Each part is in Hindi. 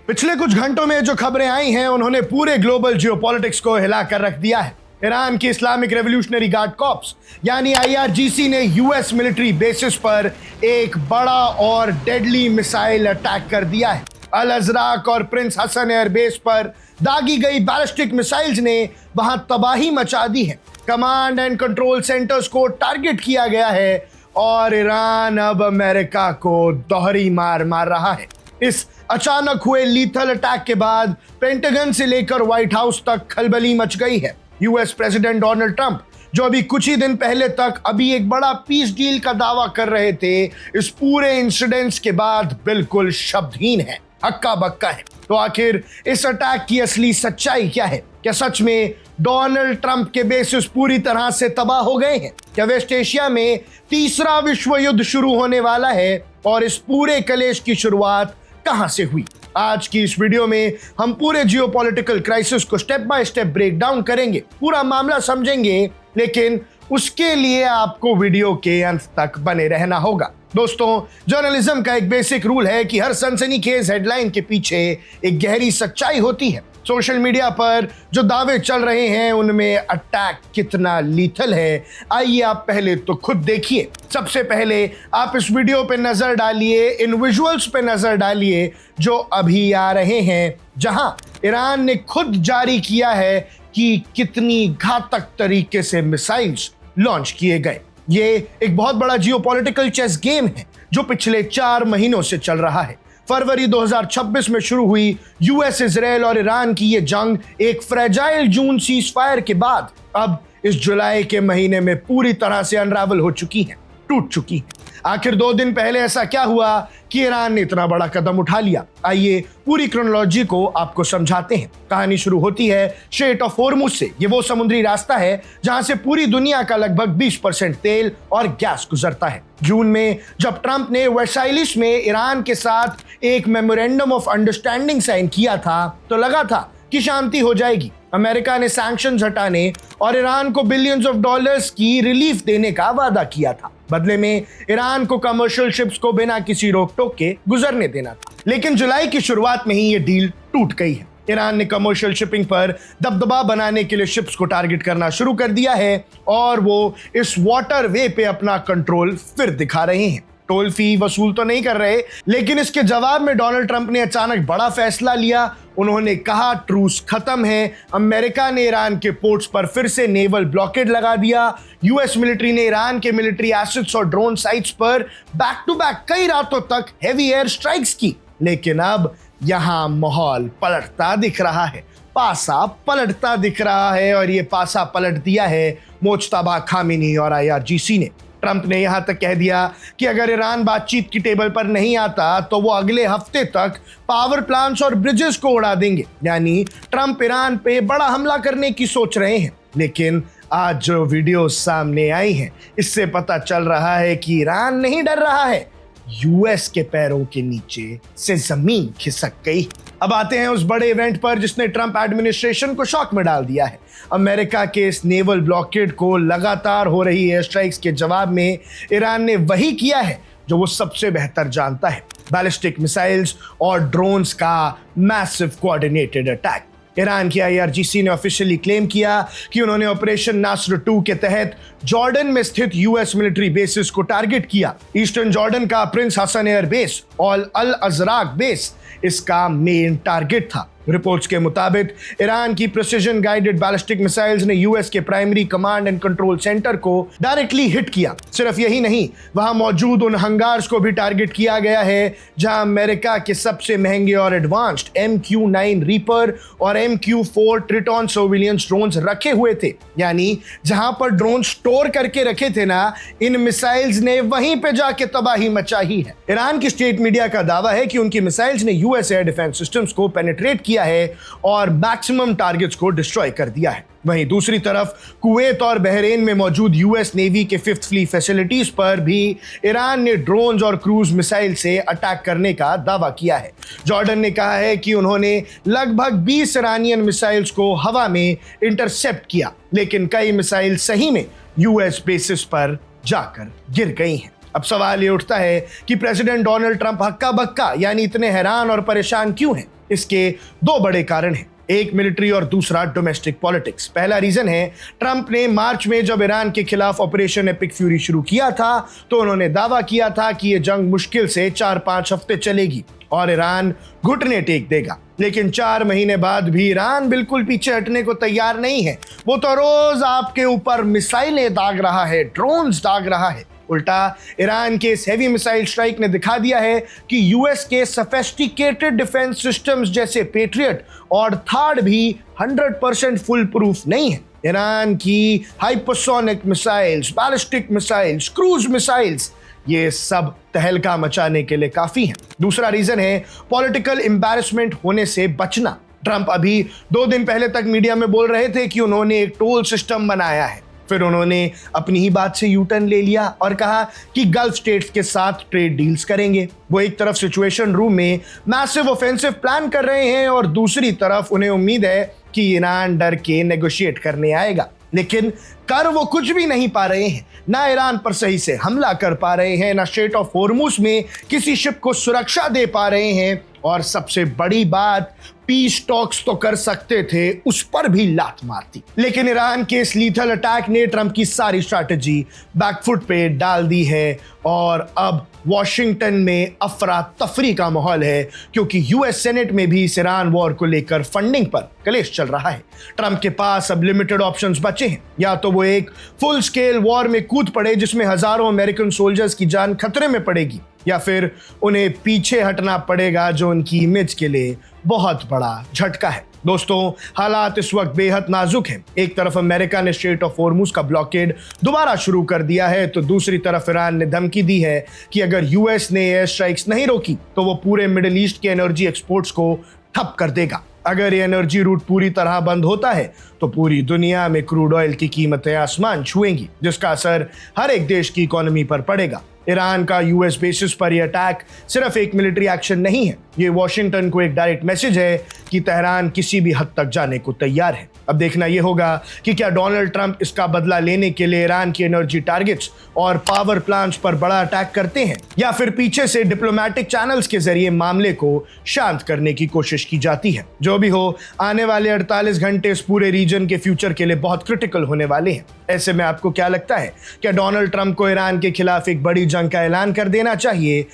पिछले कुछ घंटों में जो खबरें आई हैं उन्होंने पूरे ग्लोबल जियोपॉलिटिक्स को हिला कर रख दिया है। ईरान की इस्लामिक रेवोल्यूशनरी गार्ड कॉर्प्स यानी आईआरजीसी ने यूएस मिलिट्री बेसिस पर एक बड़ा और डेडली मिसाइल अटैक कर दिया है। अल अजराक और प्रिंस हसन एयरबेस पर दागी गई बैलिस्टिक मिसाइल्स ने वहां तबाही मचा दी है। कमांड एंड कंट्रोल सेंटर्स को टारगेट किया गया है और ईरान अब अमेरिका को दोहरी मार मार रहा है। इस अचानक हुए लीथल अटैक के बाद पेंटागन से लेकर व्हाइट हाउस तक खलबली मच गई है। यूएस प्रेसिडेंट डोनाल्ड ट्रंप जो अभी कुछ ही दिन पहले तक एक बड़ा पीस डील का दावा कर रहे थे, इस पूरे इंसिडेंट्स के बाद बिल्कुल शब्दहीन है, हक्का बक्का है। तो आखिर इस अटैक की असली सच्चाई क्या है? क्या सच में डोनाल्ड ट्रंप के बेसिस पूरी तरह से तबाह हो गए हैं? क्या वेस्ट एशिया में तीसरा विश्व युद्ध शुरू होने वाला है? और इस पूरे कलेश की शुरुआत कहां से हुई? आज की इस वीडियो में हम पूरे जियोपॉलिटिकल क्राइसिस को step by step break down करेंगे, पूरा मामला समझेंगे, लेकिन उसके लिए आपको वीडियो के अंत तक बने रहना होगा। दोस्तों, जर्नलिज्म का एक बेसिक रूल है कि हर सनसनीखेज हेडलाइन के पीछे एक गहरी सच्चाई होती है। सोशल मीडिया पर जो दावे चल रहे हैं उनमें अटैक कितना लीथल है, आइए आप पहले तो खुद देखिए। सबसे पहले आप इस वीडियो पे नजर डालिए, इन विजुअल्स पे नजर डालिए जो अभी आ रहे हैं, जहां ईरान ने खुद जारी किया है कि कितनी घातक तरीके से मिसाइल्स लॉन्च किए गए। ये एक बहुत बड़ा जियोपॉलिटिकल चेस गेम है जो पिछले 4 महीनों से चल रहा है। फरवरी 2026 में शुरू हुई यूएस, इजराइल और ईरान की ये जंग एक फ्रेजाइल जून सीजफायर के बाद अब इस जुलाई के महीने में पूरी तरह से अनरावल हो चुकी है, टूट चुकी है। आखिर 2 दिन पहले ऐसा क्या हुआ कि ईरान ने इतना बड़ा कदम उठा लिया? आइए पूरी क्रोनोलॉजी को आपको समझाते हैं। कहानी शुरू होती है स्ट्रेट ऑफ होर्मुज से। ये वो समुद्री रास्ता है जहां से पूरी दुनिया का लगभग 20% तेल और गैस गुजरता है। जून में जब ट्रंप ने वर्साइलिस में ईरान के साथ एक मेमोरेंडम ऑफ अंडरस्टैंडिंग साइन किया था तो लगा था कि शांति हो जाएगी। अमेरिका ने सैंक्शंस हटाने और ईरान को बिलियंस ऑफ डॉलर्स की रिलीफ देने का वादा किया था। बदले में ईरान को कमर्शियल शिप्स को बिना किसी रोक टोक के गुजरने देना था। लेकिन जुलाई की शुरुआत में ही ये डील टूट गई है। ईरान ने कमर्शियल शिपिंग पर दबदबा बनाने के लिए शिप्स को टारगेट करना शुरू कर दिया है और वो इस वाटर वे पे अपना कंट्रोल फिर दिखा रहे हैं। टोल फी वसूल तो नहीं कर रहे, लेकिन इसके जवाब में डोनाल्ड ट्रंप ने अचानक बड़ा फैसला लिया। उन्होंने कहा ट्रूस खत्म है। अमेरिका ने ईरान के पोर्ट्स पर फिर से नेवल ब्लॉकेड लगा दिया। यूएस मिलिट्री ने ईरान के मिलिट्री एसेट्स और ड्रोन साइट्स पर बैक टू बैक कई रातों तक हेवी एयर स्ट्राइक्स की। लेकिन अब यहां माहौल पलटता दिख रहा है, पासा पलटता दिख रहा है, और ये पासा पलट दिया है मोज्तबा खामेनी और आईआरजीसी ने। ट्रंप ने यहां तक कह दिया कि अगर ईरान बातचीत की टेबल पर नहीं आता तो वो अगले हफ्ते तक पावर प्लांट्स और ब्रिजेस को उड़ा देंगे। यानी ट्रंप ईरान पे बड़ा हमला करने की सोच रहे हैं। लेकिन आज जो वीडियो सामने आई हैं, इससे पता चल रहा है कि ईरान नहीं डर रहा है, यूएस के पैरों के नीचे से जमीन खिसक गई। अब आते हैं उस बड़े इवेंट पर जिसने ट्रंप एडमिनिस्ट्रेशन को शॉक में डाल दिया है। अमेरिका के इस नेवल ब्लॉकेड को लगातार हो रही एयर स्ट्राइक्स के जवाब में ईरान ने वही किया है जो वो सबसे बेहतर जानता है, बैलिस्टिक मिसाइल्स और ड्रोन्स का मैसिव कोऑर्डिनेटेड अटैक। ईरान की आईआरजीसी ने ऑफिशियली क्लेम किया कि उन्होंने ऑपरेशन नास्र 2 के तहत जॉर्डन में स्थित यूएस मिलिट्री बेसिस को टारगेट किया। ईस्टर्न जॉर्डन का प्रिंस हसन एयर बेस और अल अजराक बेस इसका मेन टारगेट था। रिपोर्ट्स के मुताबिक ईरान की प्रिसिजन गाइडेड बैलिस्टिक मिसाइल्स ने यूएस के primary command and control centre को डायरेक्टली हिट किया। सिर्फ यही नहीं, वहां मौजूद उन हंगार्स को भी टारगेट किया गया है जहां अमेरिका के सबसे महंगे और एडवांस्ड MQ-9 रीपर और MQ-4 ट्रिटॉन सर्विलियंस ड्रोन्स रखे हुए थे। यानी जहां पर ड्रोन स्टोर करके रखे थे ना, इन मिसाइल्स ने वहीं पे जाके तबाही मचाई है। ईरान की स्टेट मीडिया का दावा है कि उनकी मिसाइल्स ने यूएस एयर डिफेंस सिस्टम्स को पेनिट्रेट किया है और मैक्सिमम टारगेट्स को डिस्ट्रॉय कर दिया है। वहीं दूसरी तरफ कुवैत और बहरीन में मौजूद यूएस नेवी के 5th फ्लीट फैसिलिटीज पर भी ईरान ने ड्रोन्स और क्रूज मिसाइल से अटैक करने का दावा किया है। जॉर्डन ने कहा है कि उन्होंने लगभग 20 ईरानियन मिसाइल्स को हवा में इंटरसेप्ट किया, लेकिन कई मिसाइल सही में यूएस बेसिस पर जाकर गिर गई हैं। अब सवाल ये उठता है कि प्रेसिडेंट डोनाल्ड ट्रंप हक्का बक्का यानी इतने हैरान और परेशान क्यों हैं? इसके दो बड़े कारण हैं, एक मिलिट्री और दूसरा डोमेस्टिक पॉलिटिक्स। पहला रीजन है, ट्रंप ने मार्च में जब ईरान के खिलाफ ऑपरेशन एपिक फ्यूरी शुरू किया था तो उन्होंने दावा किया था कि यह जंग मुश्किल से 4-5 हफ्ते चलेगी और ईरान घुटने टेक देगा। लेकिन 4 महीने बाद भी ईरान बिल्कुल पीछे हटने को तैयार नहीं है। वो तो रोज आपके ऊपर मिसाइलें दाग रहा है, ड्रोन्स दाग रहा है। उल्टा ईरान के इस हेवी मिसाइल स्ट्राइक ने दिखा दिया है कि यूएस के सोफिस्टिकेटेड डिफेंस सिस्टम्स जैसे पेट्रियट और थार्ड भी 100% फुल प्रूफ नहीं है। ईरान की hypersonic missiles, ballistic missiles, cruise missiles, ये सब तहलका मचाने के लिए काफी हैं। दूसरा रीजन है पॉलिटिकल एम्बैरेसमेंट होने से बचना। ट्रंप अभी 2 दिन पहले तक मीडिया में बोल रहे थे कि उन्होंने एक टोल सिस्टम बनाया है, फिर उन्होंने अपनी ही बात से यू टर्न ले लिया और कहा कि गल्फ स्टेट्स के साथ ट्रेड डील्स करेंगे। वो एक तरफ सिचुएशन रूम में मैसिव ऑफेंसिव प्लान कर रहे हैं और दूसरी तरफ उन्हें उम्मीद है कि ईरान डर के नेगोशिएट करने आएगा, लेकिन कर वो कुछ भी नहीं पा रहे हैं। ना ईरान पर सही से हमला कर पा रहे हैं, ना स्ट्रेट ऑफ हॉर्मुज में किसी शिप को सुरक्षा दे पा रहे हैं, और सबसे बड़ी बात, पीस टॉक्स तो कर सकते थे, उस पर भी लात मारती। लेकिन ईरान के इस लीथल अटैक ने ट्रंप की सारी स्ट्रैटेजी बैकफुट पे डाल दी है और अब वॉशिंगटन में अफरा तफरी का माहौल है, क्योंकि यूएस सेनेट में भी इस ईरान वॉर को लेकर फंडिंग पर कलेश चल रहा है। ट्रंप के पास अब लिमिटेड ऑप्शंस बचे हैं, या तो वो एक फुल स्केल वॉर में कूद पड़े जिसमें हजारों अमेरिकन सोल्जर्स की जान खतरे में पड़ेगी, या फिर उन्हें पीछे हटना पड़ेगा, जो उनकी इमेज के लिए बहुत बड़ा झटका है। दोस्तों, हालात इस वक्त बेहद नाजुक हैं। एक तरफ अमेरिका ने स्ट्रेट ऑफ हॉर्मुज का ब्लॉकेड दोबारा शुरू कर दिया है, तो दूसरी तरफ ईरान ने धमकी दी है कि अगर यूएस ने एयर स्ट्राइक्स नहीं रोकी तो वो पूरे मिडिल ईस्ट के एनर्जी एक्सपोर्ट्स को ठप कर देगा। अगर ये एनर्जी रूट पूरी तरह बंद होता है तो पूरी दुनिया में क्रूड ऑयल की कीमतें आसमान छुएंगी, जिसका असर हर एक देश की इकोनॉमी पर पड़ेगा। ईरान का यूएस बेसिस पर यह अटैक सिर्फ एक मिलिट्री एक्शन नहीं है, ये वॉशिंगटन को एक डायरेक्ट मैसेज है कि तेहरान किसी भी हद तक जाने को तैयार है। अब देखना यह होगा कि क्या डोनाल्ड ट्रंप इसका बदला लेने के लिए ईरान की एनर्जी टारगेट्स और पावर प्लांट्स पर बड़ा अटैक करते हैं, या फिर पीछे से डिप्लोमेटिक चैनल्स के जरिए मामले को शांत करने की कोशिश की जाती है। जो भी हो, आने वाले 48 घंटे इस पूरे रीजन के फ्यूचर के लिए बहुत क्रिटिकल होने वाले हैं। ऐसे में आपको क्या लगता है, क्या डोनाल्ड ट्रंप को ईरान के खिलाफ एक बड़ी जंग का ऐलान कर देना चाहिए?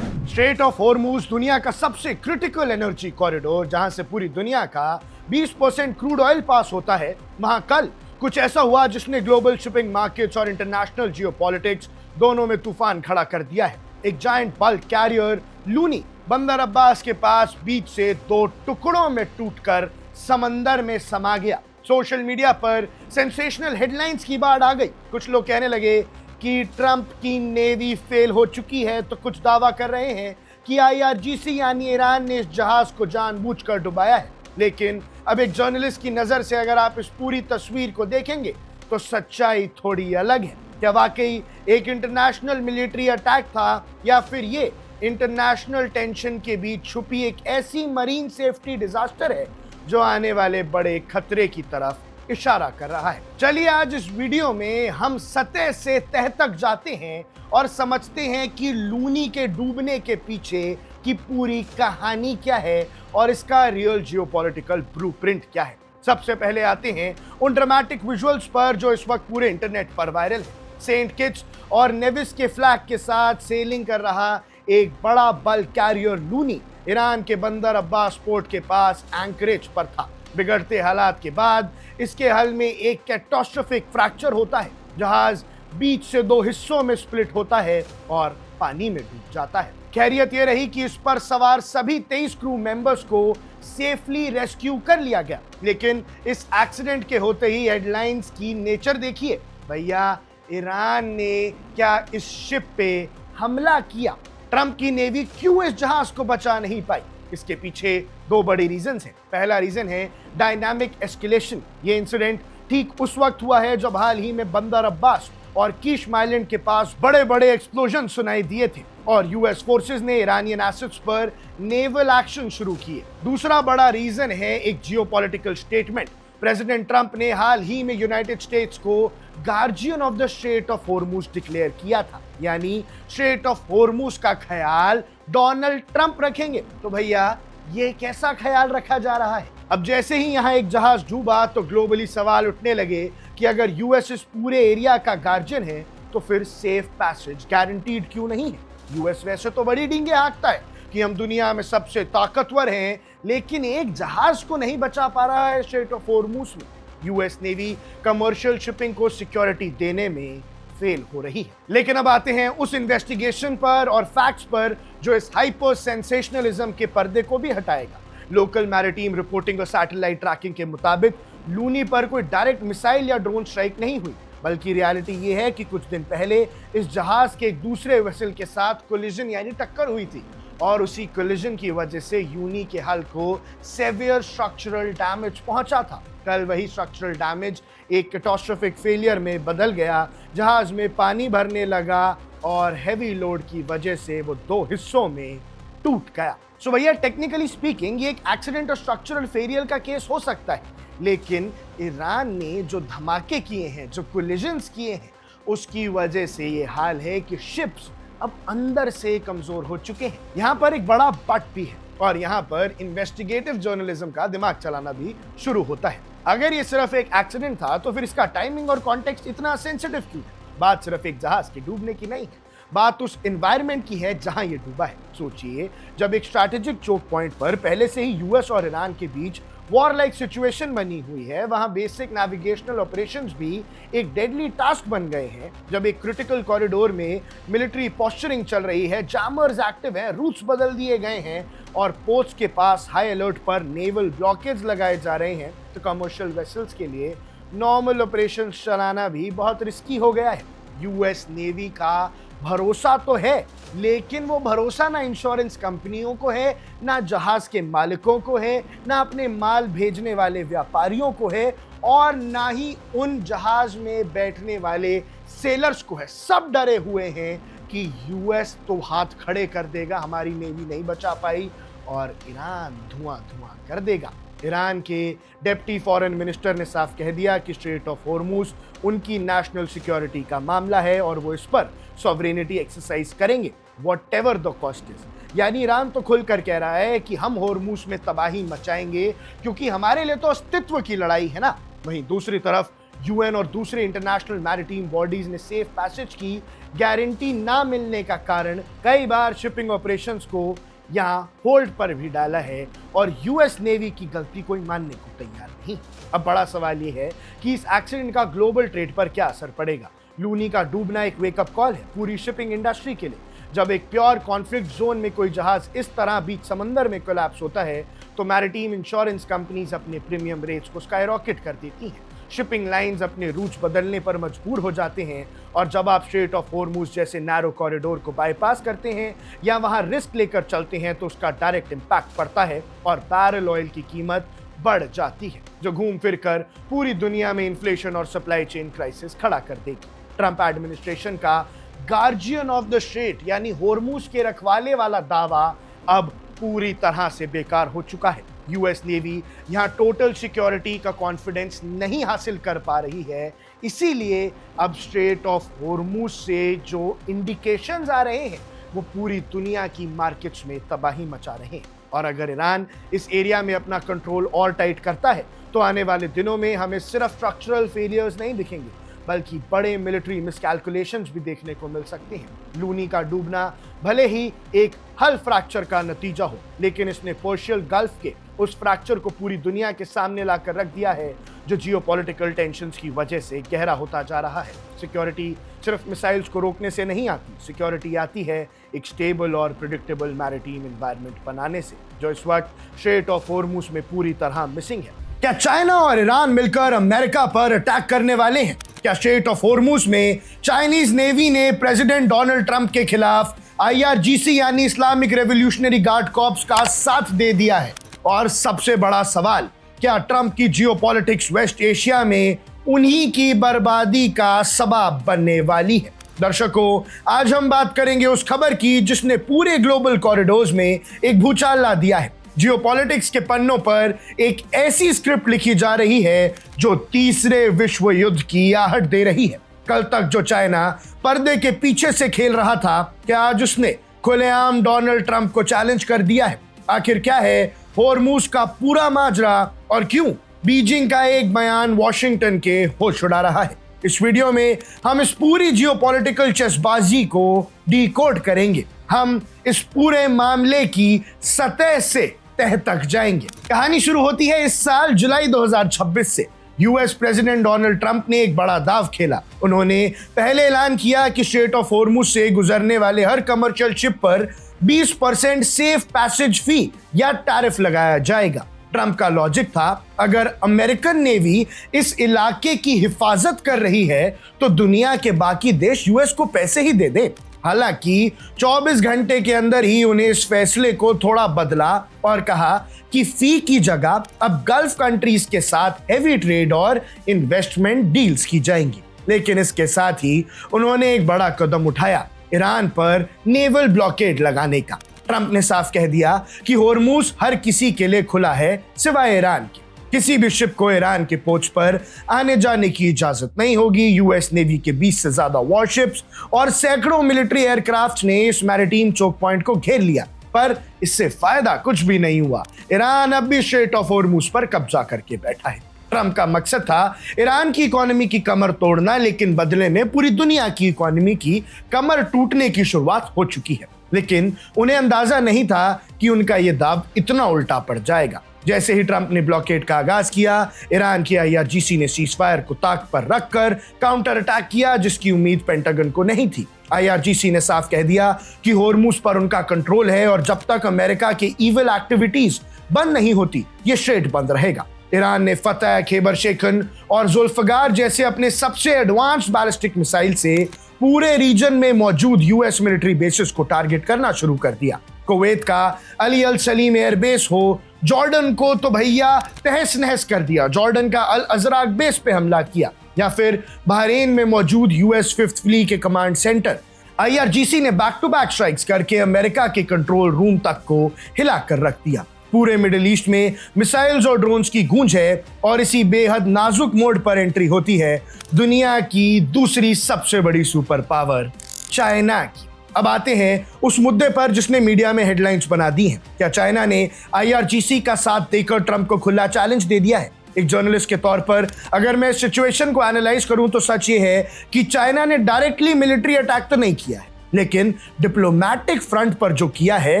स्ट्रेट ऑफ हॉर्मुज दुनिया का सबसे क्रिटिकल एनर्जी कॉरिडोर, जहां से पूरी दुनिया का 20% क्रूड ऑयल पास होता है, वहां कल कुछ ऐसा हुआ जिसने ग्लोबल शिपिंग मार्केट्स और इंटरनेशनल जियोपॉलिटिक्स दोनों में तूफान खड़ा कर दिया है। एक जायंट बल्क कैरियर लूनी बंदर अब्बास के पास बीच से 2 टुकड़ों में टूटकर समंदर में समा गया। सोशल मीडिया पर सेंसेशनल हेडलाइंस की बाढ़ आ गई। कुछ लोग कहने लगे कि ट्रंप की नेवी फेल हो चुकी है, तो कुछ दावा कर रहे हैं कि आईआरजीसी यानी ईरान ने इस जहाज को जानबूझकर डुबाया है। लेकिन अब एक जर्नलिस्ट की नजर से अगर आप इस पूरी तस्वीर को देखेंगे तो सच्चाई थोड़ी अलग है। क्या वाकई एक इंटरनेशनल मिलिट्री अटैक था, या फिर ये इंटरनेशनल टेंशन के बीच छुपी एक ऐसी मरीन सेफ्टी डिजास्टर है जो आने वाले बड़े खतरे की तरफ इशारा कर रहा है? चलिए आज इस वीडियो में हम सतह से तह तक जाते हैं और समझते हैं कि लूनी के डूबने के पीछे की पूरी कहानी क्या है और इसका रियल जियोपॉलिटिकल ब्लूप्रिंट क्या है। सबसे पहले आते हैं उन ड्रामेटिक विजुअल्स पर जो इस वक्त पूरे इंटरनेट पर वायरल है। सेंट किट्स और नेविस के फ्लैग के साथ सेलिंग कर रहा एक बड़ा बल्क कैरियर लूनी ईरान के बंदर अब्बास पोर्ट के पास एंकरेज पर था। बिगड़ते हालात के बाद इसके हल में एक कैटास्ट्रोफिक फ्रैक्चर होता है। जहाज बीच से 2 हिस्सों में स्प्लिट होता है और पानी में डूब जाता है। खैरियत यह रही कि इस पर सवार सभी 23 क्रू मेंबर्स को सेफली रेस्क्यू कर लिया गया। लेकिन इस एक्सीडेंट के होते ही हेडलाइंस की नेचर देखिए। भैया, ईरान ने क्या इस शिप पे हमला किया? ट्रंप की नेवी क्यों इस जहाज को बचा नहीं पाई? इसके पीछे 2 बड़े रीजंस हैं। पहला रीजन है डायनामिक एस्केलेशन। ये इंसिडेंट ठीक उस वक्त हुआ है जब हाल ही में बंदर अब्बास और कीश आइलैंड के पास बड़े बड़े एक्सप्लोजन सुनाई दिए थे और यूएस फोर्सेस ने ईरानियन एसेट्स पर नेवल एक्शन शुरू किए। दूसरा बड़ा रीजन है एक जियोपॉलिटिकल स्टेटमेंट। प्रेसिडेंट ट्रंप ने हाल ही में यूनाइटेड स्टेट्स को guardian of the straight of Hormuz declare किया था, यानी स्ट्रेट ऑफ हॉर्मुज का ख्याल डोनाल्ड ट्रंप रखेंगे। तो भैया ये कैसा ख्याल रखा जा रहा है? अब जैसे ही यहां एक जहाज डूबा तो ग्लोबली सवाल उठने लगे कि अगर यूएस इस पूरे एरिया का गार्जियन है तो फिर सेफ पैसेज गारंटीड क्यों नहीं है? यूएस वैसे तो बड़ी डींगे हाँकता है कि हम दुनिया में सबसे ताकतवर हैं, लेकिन एक जहाज को नहीं बचा पा रहा है स्ट्रेट ऑफ हॉर्मुज में। यूएस नेवी कमर्शियल शिपिंग को सिक्योरिटी देने में फेल हो रही है। लेकिन अब आते हैं उस इन्वेस्टिगेशन पर और फैक्ट्स पर जो इस हाइपर सेंसेशनलिज्म के पर्दे को भी हटाएगा। लोकल मैरिटाइम रिपोर्टिंग और सैटेलाइट ट्रैकिंग के मुताबिक लूनी पर कोई डायरेक्ट मिसाइल या ड्रोन स्ट्राइक नहीं हुई, बल्कि रियलिटी ये है कि कुछ दिन पहले इस जहाज के एक दूसरे वेसल के साथ कोलिजन यानी टक्कर हुई थी और उसी कोलिजन की वजह से यूनी के हल को सेवियर स्ट्रक्चरल डैमेज पहुंचा था। कल वही स्ट्रक्चरल डैमेज एक कैटास्ट्रोफिक फेलियर में बदल गया, जहाज में पानी भरने लगा और हेवी लोड की वजह से वो दो हिस्सों में टूट गया। सो भैया टेक्निकली स्पीकिंग ये एक एक्सीडेंट और स्ट्रक्चरल फेलियर का केस हो सकता है, लेकिन ईरान ने जो धमाके किए हैं, जो कोलिजन्स किए हैं, उसकी वजह से ये हाल है कि शिप्स अब अंदर से कमजोर हो चुके हैं। यहाँ पर एक बड़ा बट भी है और यहाँ पर इन्वेस्टिगेटिव जर्नलिज्म का दिमाग चलाना भी शुरू होता है। अगर ये सिर्फ एक एक्सीडेंट था तो फिर इसका टाइमिंग और कॉन्टेक्स्ट इतना सेंसिटिव क्यों है? बात सिर्फ एक जहाज के डूबने की नहीं है, बात उस एनवायरनमेंट की है जहां ये डूबा है। सोचिए, जब एक स्ट्रैटेजिक चोक पॉइंट पर पहले से ही यूएस और ईरान के बीच वॉर लाइक सिचुएशन बनी हुई है, वहां बेसिक नेविगेशनल ऑपरेशंस भी एक डेडली टास्क बन गए हैं। जब एक क्रिटिकल कॉरिडोर में मिलिट्री पोस्चरिंग चल रही है, जामर्स एक्टिव हैं, रूट्स बदल दिए गए हैं और पोर्ट्स के पास हाई अलर्ट पर नेवल ब्लॉकेज लगाए जा रहे हैं, तो कमर्शियल वेसल्स के लिए नॉर्मल ऑपरेशन चलाना भी बहुत रिस्की हो गया है। यूएस नेवी का भरोसा तो है, लेकिन वो भरोसा ना इंश्योरेंस कंपनियों को है, ना जहाज के मालिकों को है, ना अपने माल भेजने वाले व्यापारियों को है और ना ही उन जहाज में बैठने वाले सेलर्स को है। सब डरे हुए हैं कि यूएस तो हाथ खड़े कर देगा, हमारी नेवी नहीं बचा पाई और ईरान धुआं धुआं कर देगा। ईरान के डिप्टी फॉरेन मिनिस्टर ने साफ कह दिया कि स्ट्रेट ऑफ हॉर्मुज उनकी नेशनल सिक्योरिटी का मामला है और वो इस पर सॉवरेनिटी एक्सरसाइज करेंगे व्हाटएवर द कॉस्ट इज। यानी ईरान तो खुलकर कह रहा है कि हम हॉर्मुज में तबाही मचाएंगे क्योंकि हमारे लिए तो अस्तित्व की लड़ाई है ना। वहीं दूसरी तरफ यूएन और दूसरे इंटरनेशनल मैरिटाइम बॉडीज ने सेफ पैसेज की गारंटी ना मिलने का कारण कई बार शिपिंग ऑपरेशंस को यहाँ होल्ड पर भी डाला है और यूएस नेवी की गलती कोई मानने को तैयार नहीं। अब बड़ा सवाल ये है कि इस एक्सीडेंट का ग्लोबल ट्रेड पर क्या असर पड़ेगा। लूनी का डूबना एक वेकअप कॉल है पूरी शिपिंग इंडस्ट्री के लिए। जब एक प्योर कॉन्फ्लिक्ट जोन में कोई जहाज इस तरह बीच समंदर में कोलैप्स होता है तो मैरिटाइम इंश्योरेंस कंपनीज अपने प्रीमियम रेट्स को स्काईरॉकेट कर देती हैं, शिपिंग लाइंस अपने रूट्स बदलने पर मजबूर हो जाते हैं और जब आप स्ट्रेट ऑफ हॉर्मुज जैसे नैरो कॉरिडोर को बाईपास करते हैं या वहां रिस्क लेकर चलते हैं तो उसका डायरेक्ट इंपैक्ट पड़ता है और बैरल ऑयल की कीमत बढ़ जाती है, जो घूम फिर कर पूरी दुनिया में इन्फ्लेशन और सप्लाई चेन क्राइसिस खड़ा कर देगी। ट्रंप एडमिनिस्ट्रेशन का गार्जियन ऑफ द स्ट्रेट यानी हॉर्मुज के रखवाले वाला दावा अब पूरी तरह से बेकार हो चुका है। यूएस नेवी यहां टोटल सिक्योरिटी का कॉन्फिडेंस नहीं हासिल कर पा रही है, इसीलिए अब स्ट्रेट ऑफ हॉर्मुज से जो इंडिकेशंस आ रहे हैं वो पूरी दुनिया की मार्केट्स में तबाही मचा रहे हैं। और अगर ईरान इस एरिया में अपना कंट्रोल और टाइट करता है तो आने वाले दिनों में हमें सिर्फ स्ट्रक्चरल फेलियर्स नहीं दिखेंगे बल्कि बड़े मिलिट्री मिसकैलकुलेशंस भी देखने को मिल सकते हैं। लूनी का डूबना भले ही एक हल फ्रैक्चर का नतीजा हो, लेकिन इसने पर्शियन गल्फ के उस फ्रैक्चर को पूरी दुनिया के सामने लाकर रख दिया है जो जियोपॉलिटिकल टेंशंस की वजह से गहरा होता जा रहा है। सिक्योरिटी सिर्फ मिसाइल्स को रोकने से नहीं आती, सिक्योरिटी आती है एक स्टेबल और प्रिडिक्टेबल मैरिटाइम एनवायरनमेंट बनाने से, जो इस वक्त स्ट्रेट ऑफ हॉर्मुज में पूरी तरह मिसिंग है। क्या चाइना और ईरान मिलकर अमेरिका पर अटैक करने वाले हैं? क्या स्ट्रेट ऑफ हॉर्मुज में चाइनीज नेवी ने प्रेसिडेंट डोनाल्ड ट्रंप के खिलाफ आईआरजीसी यानी इस्लामिक रेवोल्यूशनरी गार्ड कॉर्प्स का साथ दे दिया है? और सबसे बड़ा सवाल, क्या ट्रंप की जियोपॉलिटिक्स वेस्ट एशिया में उन्हीं की बर्बादी का सबब बनने वाली है? दर्शकों, आज हम बात करेंगे उस खबर की जिसने पूरे ग्लोबल कॉरिडोर्स में एक भूचाल ला दिया है। जियोपॉलिटिक्स के पन्नों पर एक ऐसी स्क्रिप्ट लिखी जा रही है जो तीसरे विश्व युद्ध की आहट दे रही है। कल तक जो चाइना पर्दे के पीछे से खेल रहा था, क्या आज उसने खुलेआम डोनाल्ड ट्रंप को चैलेंज कर दिया है? आखिर क्या है होर्मुज का पूरा माजरा और क्यों बीजिंग का एक बयान वॉशिंगटन के होश उड़ा रहा है? इस वीडियो में हम इस पूरी जियोपॉलिटिकल चेसबाजी को डिकोड करेंगे। हम इस पूरे मामले की सतह से तह तक जाएंगे। कहानी शुरू होती है इस साल जुलाई 2026 से। यूएस प्रेसिडेंट डोनाल्ड ट्रंप ने एक बड़ा दाव खेला। उन्होंने पहले ऐलान किया कि स्ट्रेट ऑफ होर्मुज से गुजरने वाले हर कमर्शियल शिप पर 20% सेफ पैसेज फी या टैरिफ लगाया जाएगा। ट्रंप का लॉजिक था, अगर अमेरिकन नेवी इस इलाके की हिफाजत कर रही है तो दुनिया के बाकी देश यूएस को पैसे ही दे दे। हालांकि 24 घंटे के अंदर ही उन्हें इस फैसले को थोड़ा बदला और कहा कि फी की जगह अब गल्फ कंट्रीज के साथ हेवी ट्रेड और इन्वेस्टमेंट डील्स की जाएंगी। लेकिन इसके साथ ही उन्होंने एक बड़ा कदम उठाया, ईरान पर नेवल ब्लॉकेड लगाने का। ट्रंप ने साफ कह दिया कि होर्मुज हर किसी के लिए खुला है सिवाय ईरान के। किसी भी शिप को ईरान के पोर्ट पर आने जाने की इजाजत नहीं होगी। यूएस नेवी के 20 से ज्यादा वॉरशिप्स और सैकड़ों मिलिट्री एयरक्राफ्ट ने इस मैरिटाइम चोक पॉइंट को घेर लिया, पर इससे फायदा कुछ भी नहीं हुआ। ईरान अब भी स्ट्रेट ऑफ होर्मुज पर कब्जा करके बैठा है। ट्रंप का मकसद था ईरान की इकोनॉमी की कमर तोड़ना, लेकिन बदले में पूरी दुनिया की इकोनॉमी की कमर टूटने की शुरुआत हो चुकी है। लेकिन उन्हें अंदाजा नहीं था कि उनका यह दाव इतना उल्टा पड़ जाएगा। जैसे ही ट्रंप ने ब्लॉकेड का आगाज किया, ईरान की आईआरजीसी ने सीजफायर को ताक पर रखकर काउंटर अटैक किया, जिसकी उम्मीद पेंटागन को नहीं थी। आईआरजीसी ने साफ कह दिया कि होर्मुज पर उनका कंट्रोल है और जब तक अमेरिका के इविल एक्टिविटीज बंद नहीं होती, ये स्ट्रेट बंद रहेगा। ईरान ने फतह, खैबर शेखन और जुल्फकार जैसे अपने सबसे एडवांस बैलिस्टिक मिसाइल से पूरे रीजन में मौजूद यूएस मिलिट्री बेसिस को टारगेट करना शुरू कर दिया। कुवैत का अली अल सलीम एयरबेस हो, जॉर्डन को तो भैया तहस नहस कर दिया, जॉर्डन का अल अजराक बेस पे हमला किया, या फिर बहरीन में मौजूद यूएस 5th फ्लीट के कमांड सेंटर। आईआरजीसी ने बैक टू बैक स्ट्राइक्स करके अमेरिका के कंट्रोल रूम तक को हिला कर रख दिया। पूरे मिडिल ईस्ट में मिसाइल्स और ड्रोन्स की गूंज है और इसी बेहद नाजुक मोड पर एंट्री होती है दुनिया की दूसरी सबसे बड़ी सुपर पावर चाइना की। अब आते हैं उस मुद्दे पर जिसने मीडिया में हेडलाइंस बना दी हैं। क्या चाइना ने आईआरजीसी का साथ देकर ट्रंप को खुला चैलेंज दे दिया है? एक जर्नलिस्ट के तौर पर अगर मैं इस सिचुएशन को एनालाइज करूं तो सच ये है कि चाइना ने डायरेक्टली मिलिट्री अटैक तो नहीं किया है, लेकिन डिप्लोमैटिक फ्रंट पर जो किया है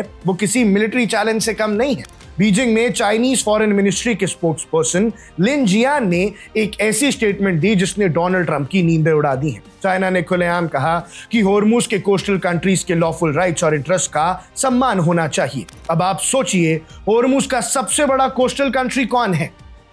वो किसी मिलिट्री चैलेंज से कम नहीं है। बीजिंग में चाइनीज फॉरेन मिनिस्ट्री के स्पोक्स पर्सन लिन जियान ने एक ऐसी स्टेटमेंट दी जिसने डोनाल्ड ट्रंप की नींदें उड़ा दी हैं। चाइना ने खुलेआम कहा कि होर्मुज के कोस्टल कंट्रीज के लॉफुल राइट्स और इंटरेस्ट का सम्मान होना चाहिए। अब आप सोचिए, होर्मुज का सबसे बड़ा कोस्टल कंट्री कौन है?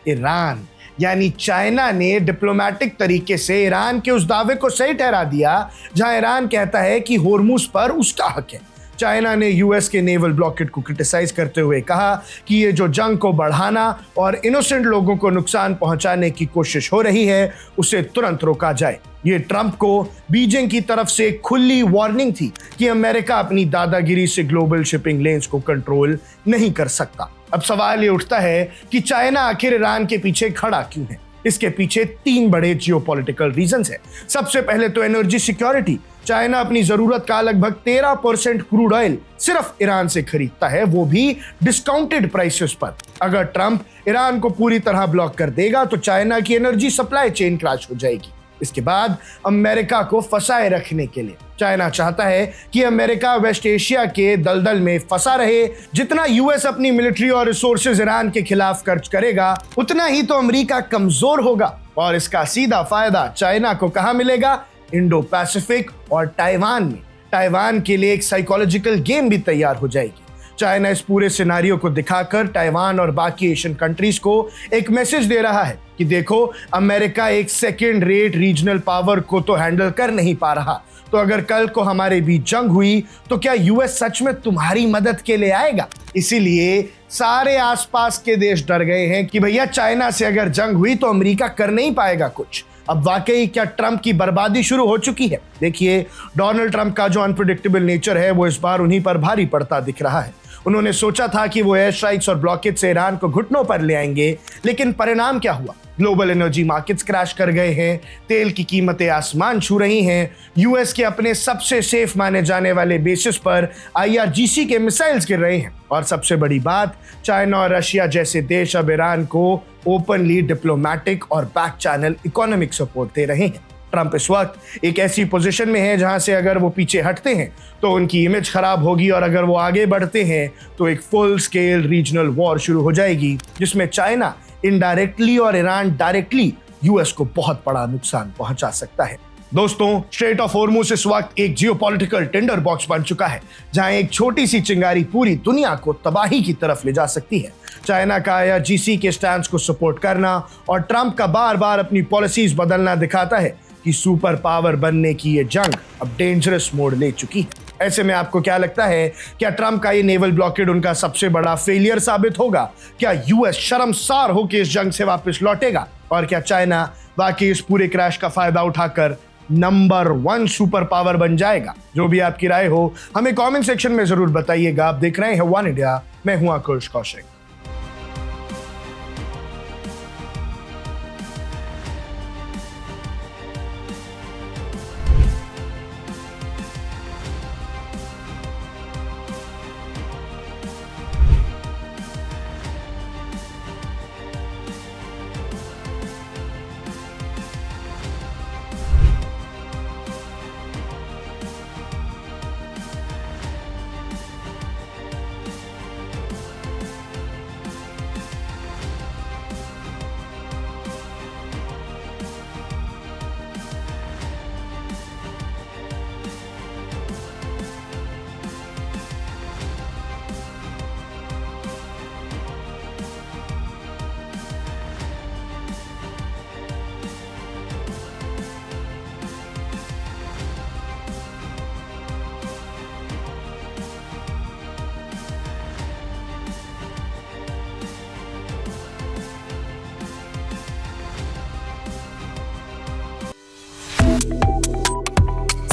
ईरान। यानी चाइना ने डिप्लोमैटिक तरीके से ईरान के उस दावे को सही ठहरा दिया जहां ईरान कहता है कि होर्मुज पर उसका हक है। चाइना ने यूएस के नेवल ब्लॉकेड को क्रिटिसाइज करते हुए कहा कि ये जो जंग को बढ़ाना और इनोसेंट लोगों को नुकसान पहुंचाने की कोशिश हो रही है, उसे तुरंत रोका जाए। ये ट्रंप को बीजिंग की तरफ से खुली वार्निंग थी कि अमेरिका अपनी दादागिरी से ग्लोबल शिपिंग लेन्स को कंट्रोल नहीं कर सकता। अब सवाल ये उठता है कि चाइना आखिर ईरान के पीछे खड़ा क्यों है? इसके पीछे 3 बड़े जियोपॉलिटिकल रीजंस हैं। सबसे पहले तो एनर्जी सिक्योरिटी। चाइना अपनी जरूरत का लगभग 13% क्रूड ऑयल सिर्फ ईरान से खरीदता है, वो भी डिस्काउंटेड प्राइसेस पर। अगर ट्रंप ईरान को पूरी तरह ब्लॉक कर देगा तो चाइना की एनर्जी सप्लाई चेन क्रैश हो जाएगी। इसके बाद अमेरिका को फंसाए रखने के लिए चाइना चाहता है कि अमेरिका वेस्ट एशिया के दलदल में फंसा रहे। जितना यूएस अपनी मिलिट्री और रिसोर्सेज ईरान के खिलाफ खर्च करेगा, उतना ही तो अमेरिका कमजोर होगा और इसका सीधा फायदा चाइना को कहां मिलेगा? इंडो पैसिफिक और ताइवान में। ताइवान के लिए एक साइकोलॉजिकल गेम भी तैयार हो जाएगी। चाइना इस पूरे सिनारियो को दिखाकर ताइवान और बाकी एशियन कंट्रीज को एक मैसेज दे रहा है कि देखो, अमेरिका एक सेकेंड रेट रीजनल पावर को तो हैंडल कर नहीं पा रहा, तो अगर कल को हमारे बीच जंग हुई तो क्या यूएस सच में तुम्हारी मदद के लिए आएगा? इसीलिए सारे आसपास के देश डर गए हैं कि भैया चाइना से अगर जंग हुई तो अमेरिका कर नहीं पाएगा कुछ। अब वाकई क्या ट्रंप की बर्बादी शुरू हो चुकी है? देखिए, डोनाल्ड ट्रंप का जो अनप्रेडिक्टेबल नेचर है वो इस बार उन्हीं पर भारी पड़ता दिख रहा है। उन्होंने सोचा था कि वो एयर स्ट्राइक्स और ब्लॉकेज से ईरान को घुटनों पर ले आएंगे, लेकिन परिणाम क्या हुआ? ग्लोबल एनर्जी मार्केट्स क्रैश कर गए हैं, तेल की कीमतें आसमान छू रही हैं, यूएस के अपने सबसे सेफ माने जाने वाले बेसिस पर आईआरजीसी के मिसाइल्स गिर रहे हैं, और सबसे बड़ी बात, चाइना और रशिया जैसे देश अब ईरान को ओपनली डिप्लोमेटिक और बैक चैनल इकोनॉमिक सपोर्ट दे रहे हैं। ट्रंप इस वक्त एक ऐसी पोजीशन में है जहां से अगर वो पीछे हटते हैं तो उनकी इमेज खराब होगी, और अगर वो आगे बढ़ते हैं तो एक फुल स्केल रीजनल वॉर शुरू हो जाएगी, जिसमें चाइना इनडायरेक्टली और ईरान डायरेक्टली यूएस को बहुत बड़ा नुकसान पहुंचा सकता है। दोस्तों, स्ट्रेट ऑफ हॉर्मुज़ इस वक्त एक जियोपॉलिटिकल टिंडर बॉक्स बन चुका है, जहां एक छोटी सी चिंगारी पूरी दुनिया को तबाही की तरफ ले जा सकती है। चाइना का आईआरजीसी के स्टैंड को सपोर्ट करना और ट्रंप का बार बार अपनी पॉलिसीज बदलना दिखाता है कि सुपर पावर बनने की ये जंग अब डेंजरस मोड़ ले चुकी है। ऐसे में आपको क्या लगता है, क्या ट्रंप का ये नेवल ब्लॉकेड उनका सबसे बड़ा फेलियर साबित होगा? क्या यूएस शर्मसार होकर इस जंग से वापस लौटेगा? और क्या चाइना वाकई इस पूरे क्रैश का फायदा उठाकर नंबर 1 सुपर पावर बन जाएगा? जो भी आपकी राय हो हमें कमेंट सेक्शन में जरूर बताइएगा। आप देख रहे हैं वन इंडिया, मैं हूं आकुश Kaushik.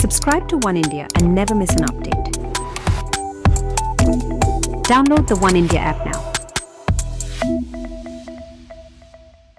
Subscribe to One India and never miss an update. Download the One India app now.